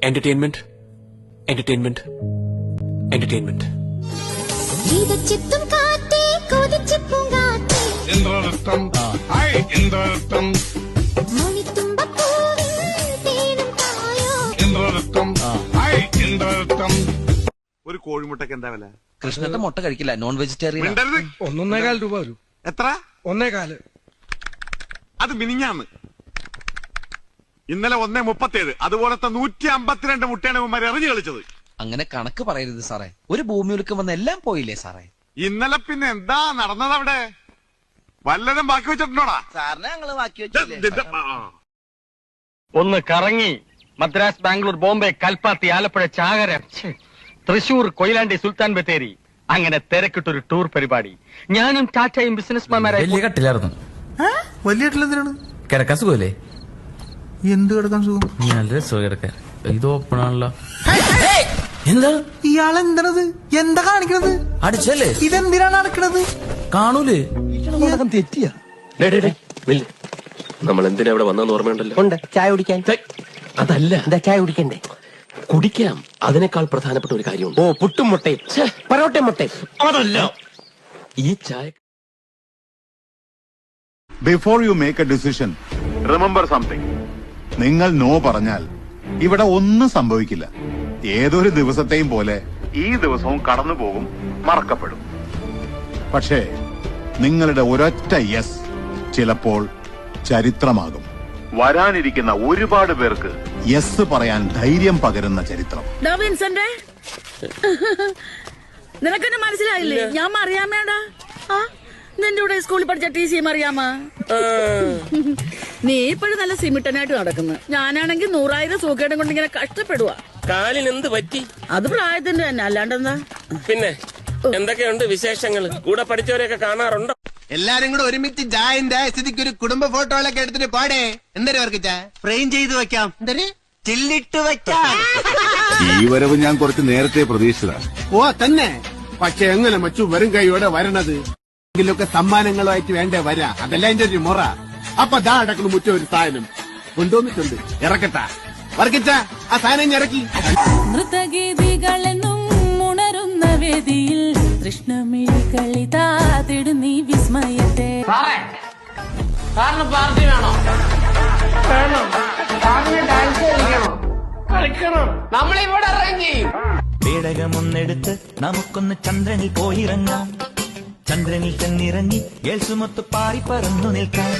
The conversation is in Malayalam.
Entertainment, entertainment, entertainment. ഒരു കോഴിമുട്ടക്ക് എന്താ വില? കൃഷ്ണന്റെ മുട്ട കഴിക്കില്ല, നോൺ വെജിറ്റേറിയൻ. 1.25 രൂപ വരും. എത്ര? 1.25. അത് മിനിഞ്ഞാന്ന്. ഇന്നലെ 1.37. അതുപോലത്തെ 152 മുട്ടയാണ് ഇവന്മാർ എറിഞ്ഞു കളിച്ചത്. അങ്ങനെ കണക്ക് പറയരുത് സാറേ. ഒരു ഭൂമിയൊലുക്കം വന്ന് എല്ലാം പോയില്ലേ സാറേ? ഇന്നലെ പിന്നെ എന്താ നടന്നത് അവിടെ? വല്ലതും ബാക്കി വെച്ചിട്ടുണ്ടോടാ? സാറിനെ ഞങ്ങള് ബാക്കി വെച്ചില്ലേ? ഒന്ന് കറങ്ങി മദ്രാസ്, ബാംഗ്ലൂർ, ബോംബെ, കൽപ്പാത്തി, ആലപ്പുഴ, ചാകര, തൃശൂർ, കൊയിലാണ്ടി, സുൽത്താൻ ബത്തേരി, അങ്ങനെ തിരക്കിട്ടൊരു ടൂർ പരിപാടി. ഞാനും ടാറ്റയും ബിസിനസ്മാൻമാരായി. വലിയ കട്ടിലായിരുന്നു. വലിയ കട്ടിലെന്തിനാണ്? കിടക്കാൻ സുഖല്ലേ? എന്ത് കിടക്കാൻ സുഖം? നല്ല രസം കിടക്കാൻ. ഇത് ഓപ്പൺ ആണല്ലോ. എന്താണ് ഇയാളെന്തണത്? എന്താ കാണിക്കണത്? അടിച്ചല്ലേ? ഇതെന്തിനാണ് നടക്കണത്? കാണൂലേ? തെറ്റിയാ നമ്മൾ എന്തിനാ ഇവിടെ വന്നെന്ന് ഓർമ്മയുണ്ടല്ലോ. ഉണ്ട്. ചായ കുടിക്കാൻ. അതല്ല, എന്താ ചായ കുടിക്കണ്ടേ? കുടിക്കാം. അതിനേക്കാൾ പ്രധാനപ്പെട്ട ഒരു കാര്യമുണ്ട്. ഓ, പുട്ടും മുട്ടയും പൊറോട്ടയും മുട്ടയും. അതല്ല, ഈ ചായ. Before you make A decision, remember something. നിങ്ങൾ നോ പറഞ്ഞാൽ ഇവിടെ ഒന്നും സംഭവിക്കില്ല. ഏതൊരു ദിവസത്തെയും പോലെ ഈ ദിവസവും കടന്നു പോകും, മറക്കപ്പെടും. പക്ഷേ നിങ്ങളുടെ ഒരൊറ്റ യെസ് ചിലപ്പോൾ ചരിത്രമാകും. വരാനിരിക്കുന്ന ഒരുപാട് പേർക്ക് യെസ് പറയാൻ ധൈര്യം പകരുന്ന ചരിത്രം. നിനക്കെന്നെ മനസ്സിലായില്ലേ? ഞാൻ അറിയാമേടാ. നിന്റെ കൂടെ സ്കൂളിൽ പഠിച്ച TC അറിയാമോ? നീ ഇപ്പോഴും നല്ല സിമിട്ടനായിട്ട് നടക്കുന്നു. ഞാനാണെങ്കിൽ 100,000 സൂക്കേടും കൊണ്ട് ഇങ്ങനെ കഷ്ടപ്പെടുക. കാലിന് എന്ത് പറ്റി? അത് പ്രായത്തിന്റെ തന്നെ, അല്ലാണ്ടെന്താ? പിന്നെ എന്തൊക്കെയുണ്ട് വിശേഷങ്ങൾ? കൂടെ പഠിച്ചവരെയൊക്കെ കാണാറുണ്ടോ? എല്ലാരും കൂടെ ഒരുമിച്ച് ജായന്റെ സ്ഥിതിക്ക് ഒരു കുടുംബ ഫോട്ടോകളൊക്കെ എടുത്തിട്ട് പാടേ. എന്തൊരു വർക്കിച്ച ഫ്രെയിം ചെയ്ത് വെക്കാം, എന്തൊരു ചില്ലിട്ട് വെക്കാം. ഈ വരവ് ഞാൻ കുറച്ച് നേരത്തെ പ്രതീക്ഷിച്ചതാണ്. ഓ തന്നെ. പക്ഷെ എങ്ങനെ മച്ചു വെറും കൈയോടെ വരണത്? എങ്കിലൊക്കെ സമ്മാനങ്ങളുമായിട്ട് വേണ്ടേ വരാ. അതല്ല എന്റെ ഒരു മുറ. അപ്പൊ ദാ അടക്കണം മുറ്റ ഒരു സാധനം കൊണ്ടുവന്നിട്ടുണ്ട്. ഇറക്കട്ട വർക്കിച്ച ആ സാധനം ഇറക്കി. നൃത്തഗീതികളെന്നും ഉണരുന്ന വേദിയിൽ കൃഷ്ണമിഴി കളിതാതിടും നീ വിസ്മയത്തെ. പാർട്ടി വേണോ? കളിക്കണം. നമ്മളിവിടെ അറേഞ്ച് ചെയ്യും. പേടകമൊന്നെടുത്ത് നമുക്കൊന്ന് ചന്ദ്രനിൽ പോയിറങ്ങാം. ചന്ദ്രനിൽ ചെന്നിറങ്ങി ഏൽസുമൊത്ത് പാറി പറന്നു നിൽക്കാം.